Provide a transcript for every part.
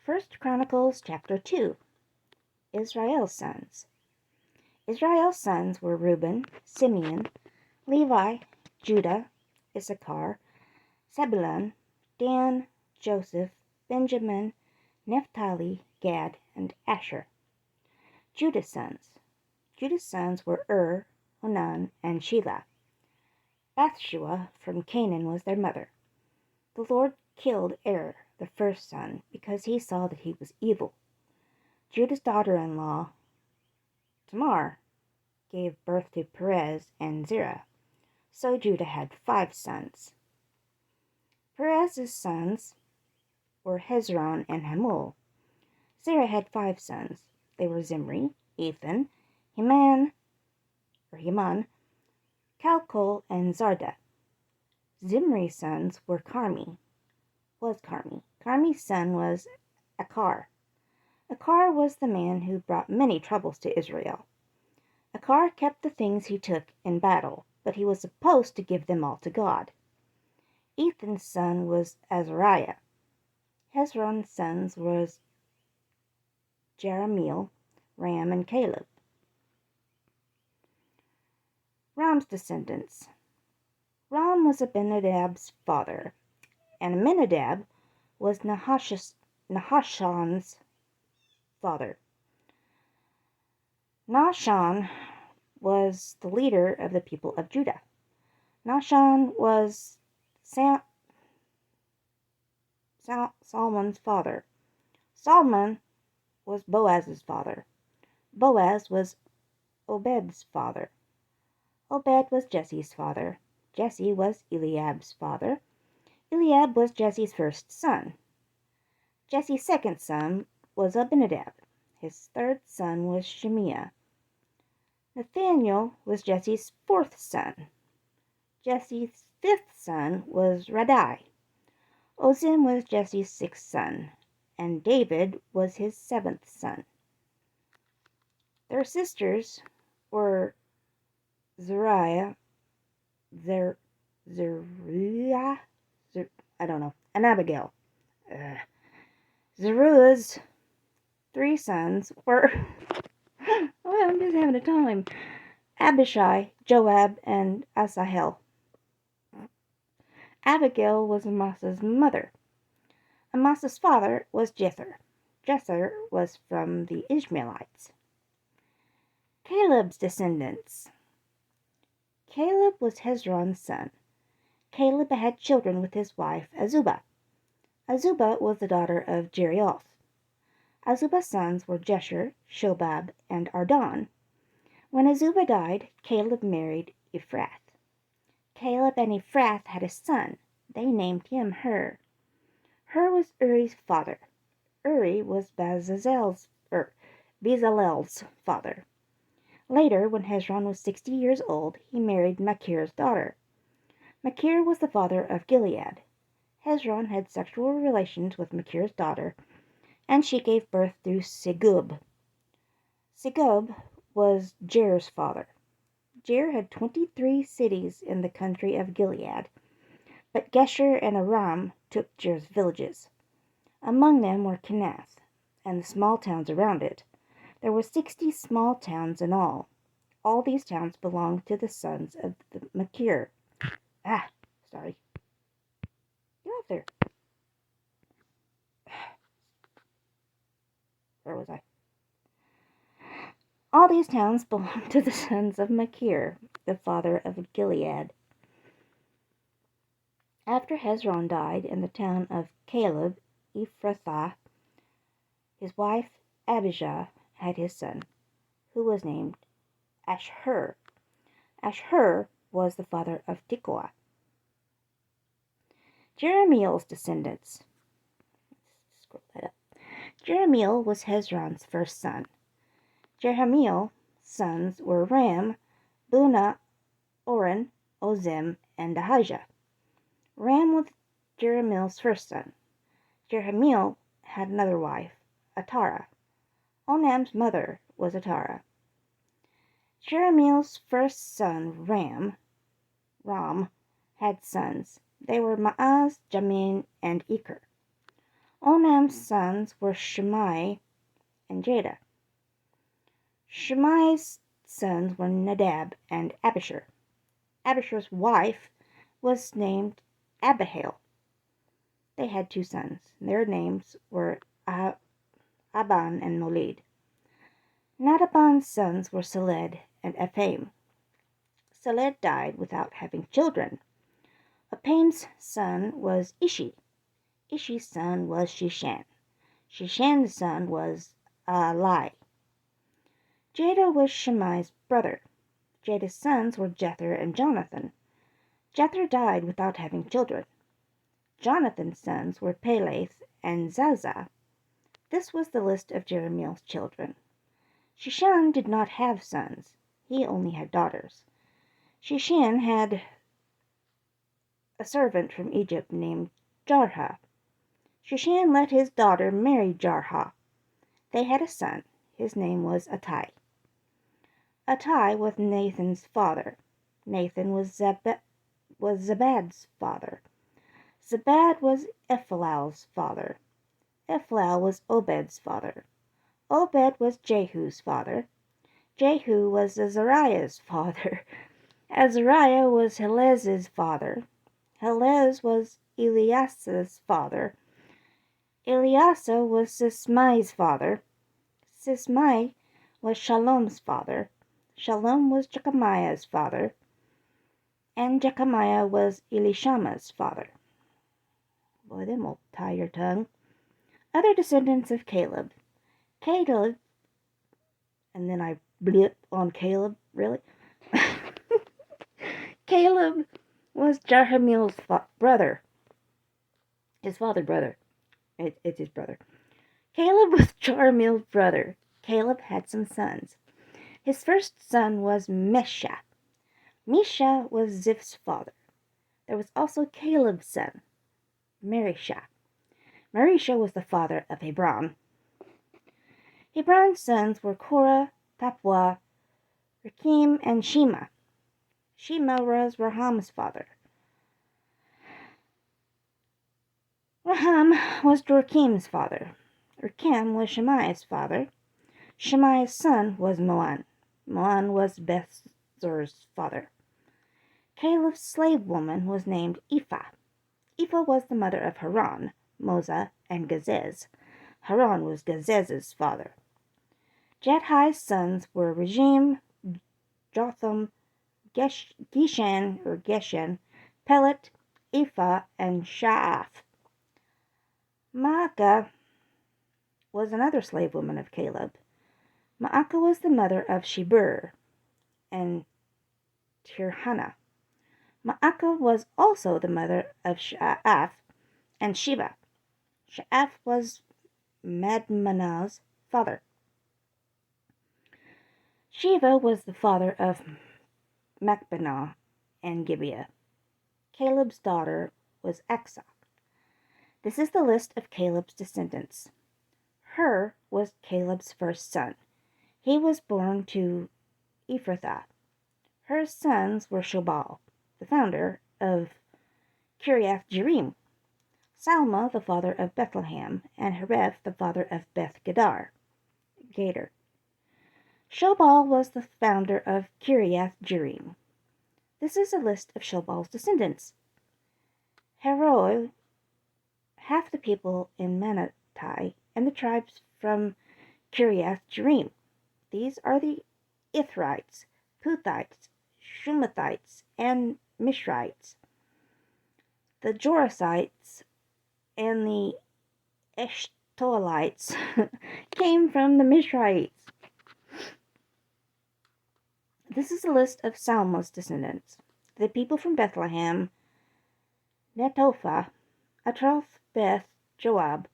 First Chronicles chapter 2. Israel's sons. Israel's sons were Reuben, Simeon, Levi, Judah, Issachar, Zebulun, Dan, Joseph, Benjamin, Naphtali, Gad, and Asher. Judah's sons. Judah's sons were Onan, and Shelah. Bathsheba from Canaan was their mother. The Lord killed the first son, because he saw that he was evil. Judah's daughter-in-law, Tamar, gave birth to Perez and Zerah. So Judah had 5 sons. Perez's sons were Hezron and Hamul. Zerah had 5 sons. They were Zimri, Ethan, Heman, Calcol, and Zarda. Zimri's sons were Carmi. Carmi's son was Achar. Achar was the man who brought many troubles to Israel. Achar kept the things he took in battle, but he was supposed to give them all to God. Ethan's son was Azariah. Hezron's sons was Jerahmeel, Ram, and Caleb. Ram's descendants. Ram was Abinadab's father, and Aminadab was Nahashon's father. Nahshon was the leader of the people of Judah. Nahshon was Salmon's father. Salmon was Boaz's father. Boaz was Obed's father. Obed was Jesse's father. Jesse was Eliab's father. Eliab was Jesse's first son. Jesse's second son was Abinadab. His third son was Shemiah. Nathaniel was Jesse's 4th son. Jesse's 5th son was Radai. Ozim was Jesse's 6th son, and David was his 7th son. Their sisters were and Abigail. Zeruah's 3 sons were I'm just having a time. Abishai, Joab, and Asahel. Abigail was Amasa's mother. Amasa's father was Jether. Jether was from the Ishmaelites. Caleb's descendants. Caleb was Hezron's son. Caleb had children with his wife Azubah. Azubah was the daughter of Jerioth. Azubah's sons were Jesher, Shobab, and Ardon. When Azubah died, Caleb married Ephrath. Caleb and Ephrath had a son. They named him Hur. Hur was Uri's father. Uri was Bezalel's father. Later, when Hezron was 60 years old, he married Machir's daughter. Machir was the father of Gilead. Hezron had sexual relations with Machir's daughter, and she gave birth to Segub. Segub was Jair's father. Jair had 23 cities in the country of Gilead, but Gesher and Aram took Jair's villages. Among them were Kenath, and the small towns around it. There were 60 small towns in all. All these towns belonged to the sons of the Machir. Sorry. Get off there. Where was I? All these towns belonged to the sons of Machir, the father of Gilead. After Hezron died in the town of Caleb, Ephrathah, his wife Abijah had his son, who was named Ashhur. Ashhur was the father of Tekoa. Jerahmeel's descendants. Scroll that up. Jerahmeel was Hezron's first son. Jerahmeel's sons were Ram, Bunah, Oren, Ozim, and Ahijah. Ram was Jerahmeel's first son. Jerahmeel had another wife, Atara. Onam's mother was Atara. Jerahmeel's first son, Ram, had sons. They were Maaz, Jamin, and Eker. Onam's sons were Shimei and Jada. Shimei's sons were Nadab and Abishur. Abishur's wife was named Abihail. They had 2 sons. Their names were Aban and Molid. Nadaban's sons were Seled and Ephraim. Seled died without having children. Ephraim's son was Ishi. Ishi's son was Shishan. Shishan's son was Alai. Jada was Shimei's brother. Jada's sons were Jether and Jonathan. Jether died without having children. Jonathan's sons were Peleth and Zaza. This was the list of Jerahmeel's children. Shishan did not have sons. He only had daughters. Shishan had a servant from Egypt named Jarha. Shishan let his daughter marry Jarha. They had a son. His name was Attai. Attai was Nathan's father. Nathan was Zabad's father. Zabad was Ephilal's father. Ephilal was Obed's father. Obed was Jehu's father. Jehu was Azariah's father. Azariah was Helez's father. Helez was Elias's father. Eliasa was Sismai's father. Sismai was Shalom's father. Shalom was Jechamiah's father. And Jechamiah was Elishama's father. Boy, them will tie your tongue. Other descendants of Caleb. Caleb, and then I blip on Caleb, really? Caleb was Jerahmeel's brother. His father's brother. It's his brother. Caleb was Jerahmeel's brother. Caleb had some sons. His first son was Mesha. Mesha was Zip's father. There was also Caleb's son, Merisha. Merisha was the father of Hebron. Hebron's sons were Korah, Tapua, Rekem, and Shema. Shema was Raham's father. Raham was Dorkim's father. Rekem was Shemaiah's father. Shemaiah's son was Moan. Moan was Bethzur's father. Caleb's slave woman was named Ephah. Ephah was the mother of Haran, Moza, and Gazez. Haran was Gazez's father. Jethai's sons were Regem, Jotham, Geshan, Pelet, Ephah, and Sha'af. Maacah was another slave woman of Caleb. Maacah was the mother of Shebur and Tirhana. Maacah was also the mother of Sha'af and Sheba. Sha'af was Madmannah's father. Sheba was the father of Machbenah and Gibeah. Caleb's daughter was Aksa. This is the list of Caleb's descendants. Hur was Caleb's first son. He was born to Ephrathah. Hur's sons were Shobal, the founder of Kiriath Jearim, Salma, the father of Bethlehem, and Hereth, the father of Beth Gader. Shobal was the founder of Kiriath Jearim. This is a list of Shobal's descendants. Heroi, half the people in Manattai, and the tribes from Kiriath Jearim. These are the Ithrites, Puthites, Shumathites, and Mishrites. The Jorasites and the Eshtolites came from the Mishrites. This is a list of Salma's descendants. The people from Bethlehem, Netophah, Atroth, Beth, Joab,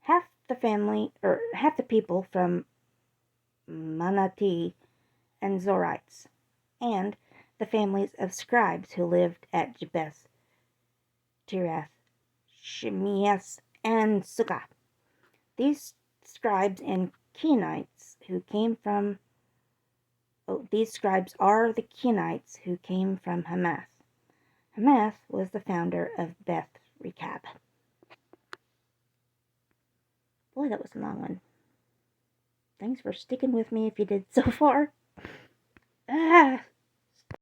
half the people from Manati and Zorites, and the families of scribes who lived at Jebeth, Tirath, Shemias, and Sukkah. These scribes and Kenites who came from these scribes are the Kenites who came from Hamath. Hamath was the founder of Beth Rekab. Boy, that was a long one. Thanks for sticking with me if you did so far. Ah!